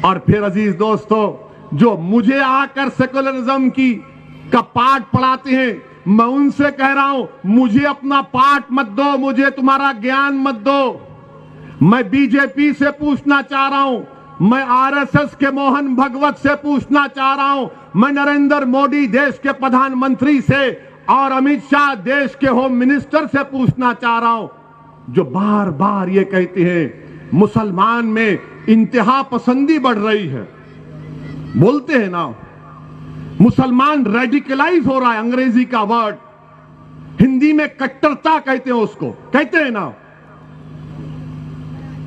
और फिर अजीज दोस्तों, जो मुझे आकर सेकुलरिज्म का पाठ पढ़ाते हैं, मैं उनसे कह रहा हूं, मुझे अपना पाठ मत दो, मुझे तुम्हारा ज्ञान मत दो। मैं बीजेपी से पूछना चाह रहा हूं, मैं आरएसएस के मोहन भगवत से पूछना चाह रहा हूं, मैं नरेंद्र मोदी देश के प्रधानमंत्री से और अमित शाह देश के होम मिनिस्टर से पूछना चाह रहा हूं, जो बार बार ये कहते हैं मुसलमान में इंतहा पसंदी बढ़ रही है। बोलते हैं ना, मुसलमान रेडिकलाइज हो रहा है, अंग्रेजी का वर्ड, हिंदी में कट्टरता कहते हैं उसको, कहते हैं ना।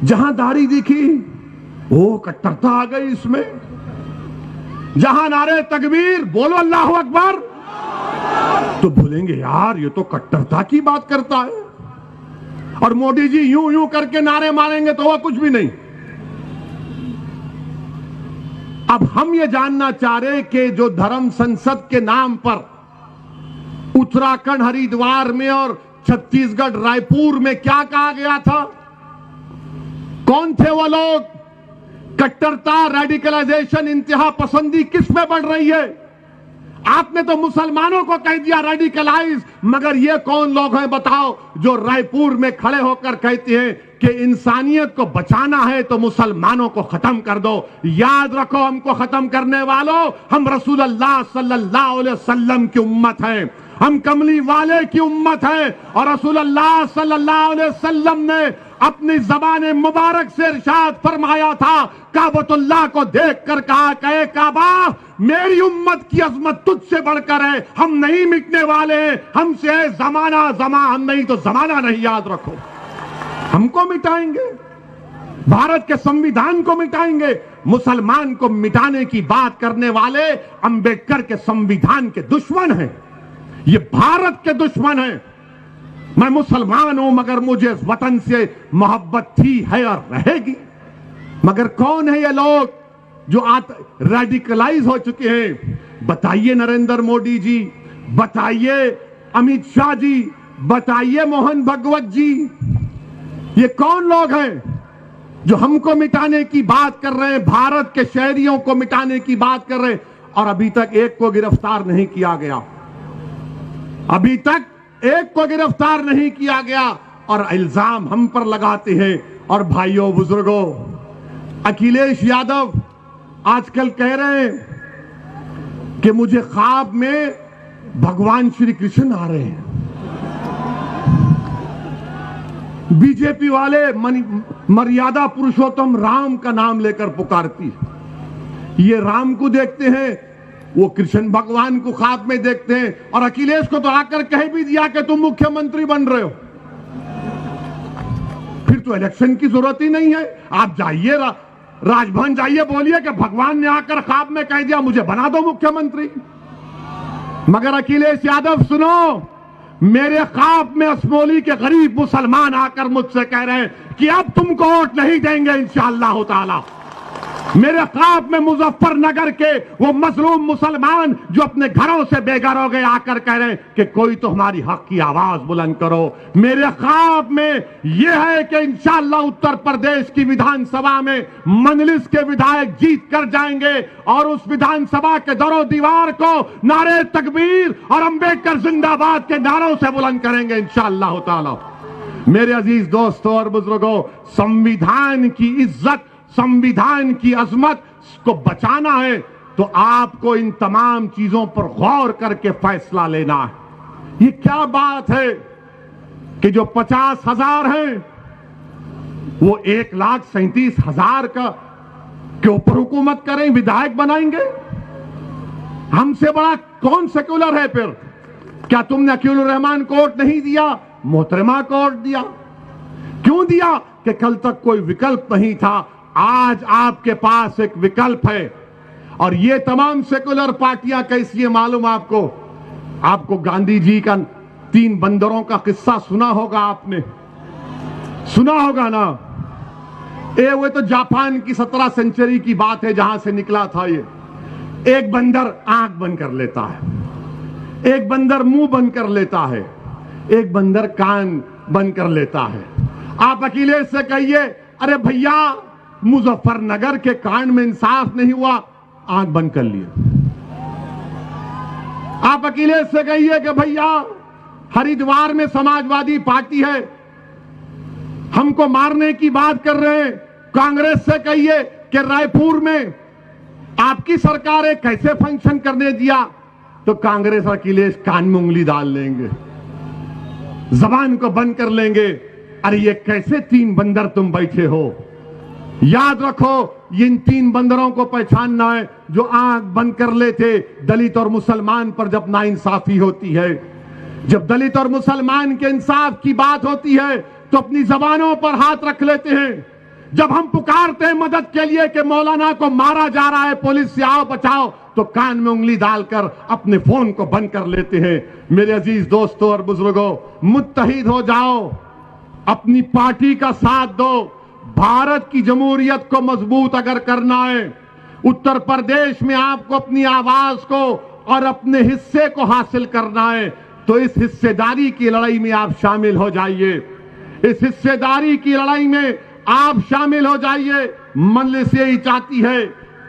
जहां दाढ़ी दिखी वो कट्टरता आ गई इसमें, जहां नारे तकबीर बोलो अल्लाह अकबर तो बोलेंगे यार ये तो कट्टरता की बात करता है, और मोदी जी यूं यूं करके नारे मारेंगे तो वह कुछ भी नहीं। अब हम ये जानना चाह रहे कि जो धर्म संसद के नाम पर उत्तराखंड हरिद्वार में और छत्तीसगढ़ रायपुर में क्या कहा गया था, कौन थे वो लोग? कट्टरता, रेडिकलाइजेशन, इंतहा पसंदी किस में बढ़ रही है? आपने तो मुसलमानों को कह दिया रेडिकलाइज, मगर ये कौन लोग हैं बताओ जो रायपुर में खड़े होकर कहते हैं कि इंसानियत को बचाना है तो मुसलमानों को खत्म कर दो। याद रखो, हमको खत्म करने वालों, हम रसूलुल्लाह सल्लल्लाहु अलैहि वसल्लम की उम्मत हैं, हम कमली वाले की उम्मत है। और रसूलुल्लाह सल्लल्लाहु अलैहि वसल्लम ने अपनी ज़बान मुबारक से इरशाद फरमाया था, काबतुल्लाह को देखकर कहा कि काबा मेरी उम्मत की अजमत तुझसे बढ़कर है, हम नहीं मिटने वाले हैं, हमसे है जमाना हम नहीं तो जमाना नहीं। याद रखो, हमको मिटाएंगे, भारत के संविधान को मिटाएंगे। मुसलमान को मिटाने की बात करने वाले अंबेडकर के संविधान के दुश्मन हैं, ये भारत के दुश्मन हैं। मैं मुसलमान हूं मगर मुझे इस वतन से मोहब्बत थी, है और रहेगी। मगर कौन है ये लोग जो रेडिकलाइज हो चुके हैं? बताइए नरेंद्र मोदी जी, बताइए अमित शाह जी, बताइए मोहन भगवत जी, ये कौन लोग हैं जो हमको मिटाने की बात कर रहे हैं, भारत के शहरियों को मिटाने की बात कर रहे हैं, और अभी तक एक को गिरफ्तार नहीं किया गया, अभी तक एक को गिरफ्तार नहीं किया गया, और इल्जाम हम पर लगाते हैं। और भाइयों बुजुर्गों, अखिलेश यादव आजकल कह रहे हैं कि मुझे ख्वाब में भगवान श्री कृष्ण आ रहे हैं। बीजेपी वाले मर्यादा पुरुषोत्तम राम का नाम लेकर पुकारती है। ये राम को देखते हैं, वो कृष्ण भगवान को ख्वाब में देखते हैं, और अखिलेश को तो आकर कह भी दिया कि तुम मुख्यमंत्री बन रहे हो, फिर तो इलेक्शन की जरूरत ही नहीं है। आप जाइए राजभवन जाइए, बोलिए कि भगवान ने आकर ख्वाब में कह दिया मुझे बना दो मुख्यमंत्री। मगर अखिलेश यादव सुनो, मेरे ख्वाब में असमोली के गरीब मुसलमान आकर मुझसे कह रहे हैं कि अब तुमको वोट नहीं देंगे इंशाअल्लाह ताला। मेरे ख्वाब में मुजफ्फरनगर के वो मजलूम मुसलमान जो अपने घरों से बेघर हो गए आकर कह रहे हैं कि कोई तो हमारी हक की आवाज बुलंद करो। मेरे ख्वाब में यह है कि इंशाअल्लाह उत्तर प्रदेश की विधानसभा में मजलिस के विधायक जीत कर जाएंगे, और उस विधानसभा के दरो दीवार को नारे तकबीर और अंबेडकर जिंदाबाद के नारों से बुलंद करेंगे इंशाअल्लाह ताला। मेरे अजीज दोस्तों और बुजुर्गों, संविधान की इज्जत, संविधान की अजमत को बचाना है तो आपको इन तमाम चीजों पर गौर करके फैसला लेना है। ये क्या बात है कि जो 50,000 हैं वो 1,37,000 के ऊपर हुकूमत करें, विधायक बनाएंगे? हमसे बड़ा कौन सेक्युलर है फिर? क्या तुमने अकीलुर रहमान को वोट नहीं दिया, मोहतरमा को वोट दिया? क्यों दिया? कि कल तक कोई विकल्प नहीं था, आज आपके पास एक विकल्प है। और ये तमाम सेकुलर पार्टियां कैसी है मालूम आपको? आपको गांधी जी का 3 बंदरों का किस्सा सुना होगा, आपने सुना होगा ना? वो तो जापान की 17 सेंचुरी की बात है जहां से निकला था ये। एक बंदर आंख बंद कर लेता है, एक बंदर मुंह बंद कर लेता है, एक बंदर कान बंद कर लेता है। आप अखिलेश से कहिए, अरे भैया मुजफ्फरनगर के कांड में इंसाफ नहीं हुआ, आंख बंद कर लिए। आप अखिलेश से कहिए कि भैया हरिद्वार में समाजवादी पार्टी है, हमको मारने की बात कर रहे हैं। कांग्रेस से कहिए कि रायपुर में आपकी सरकार है, कैसे फंक्शन करने दिया, तो कांग्रेस और अखिलेश कान में उंगली डाल लेंगे, जबान को बंद कर लेंगे। अरे ये कैसे तीन बंदर तुम बैठे हो? याद रखो, इन तीन बंदरों को पहचानना है जो आंख बंद कर लेते दलित और मुसलमान पर जब नाइंसाफी होती है। जब दलित और मुसलमान के इंसाफ की बात होती है तो अपनी जबानों पर हाथ रख लेते हैं। जब हम पुकारते हैं मदद के लिए कि मौलाना को मारा जा रहा है, पुलिस से आओ बचाओ, तो कान में उंगली डालकर अपने फोन को बंद कर लेते हैं। मेरे अजीज दोस्तों और बुजुर्गों, मुत्तहिद हो जाओ, अपनी पार्टी का साथ दो। भारत की जमहूरियत को मजबूत अगर करना है, उत्तर प्रदेश में आपको अपनी आवाज को और अपने हिस्से को हासिल करना है, तो इस हिस्सेदारी की लड़ाई में आप शामिल हो जाइए। इस हिस्सेदारी की लड़ाई में आप शामिल हो जाइए। मजलिस यही चाहती है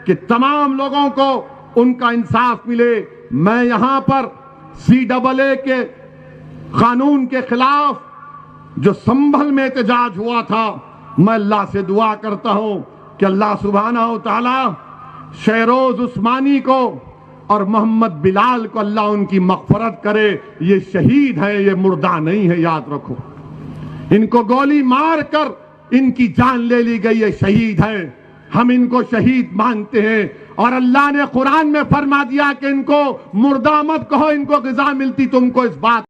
कि तमाम लोगों को उनका इंसाफ मिले। मैं यहां पर CAA के कानून के खिलाफ जो संभल में एहतजाज हुआ था, मैं अल्लाह से दुआ करता हूं कि अल्लाह सुब्हानहू व तआला शहरोज उस्मानी को और मोहम्मद बिलाल को अल्लाह उनकी मग़फ़िरत करे। ये शहीद है, ये मुर्दा नहीं है, याद रखो। इनको गोली मारकर इनकी जान ले ली गई, ये शहीद है। हम इनको शहीद मानते हैं और अल्लाह ने कुरान में फरमा दिया कि इनको मुर्दा मत कहो, इनको ग़िज़ा मिलती तुमको इस बात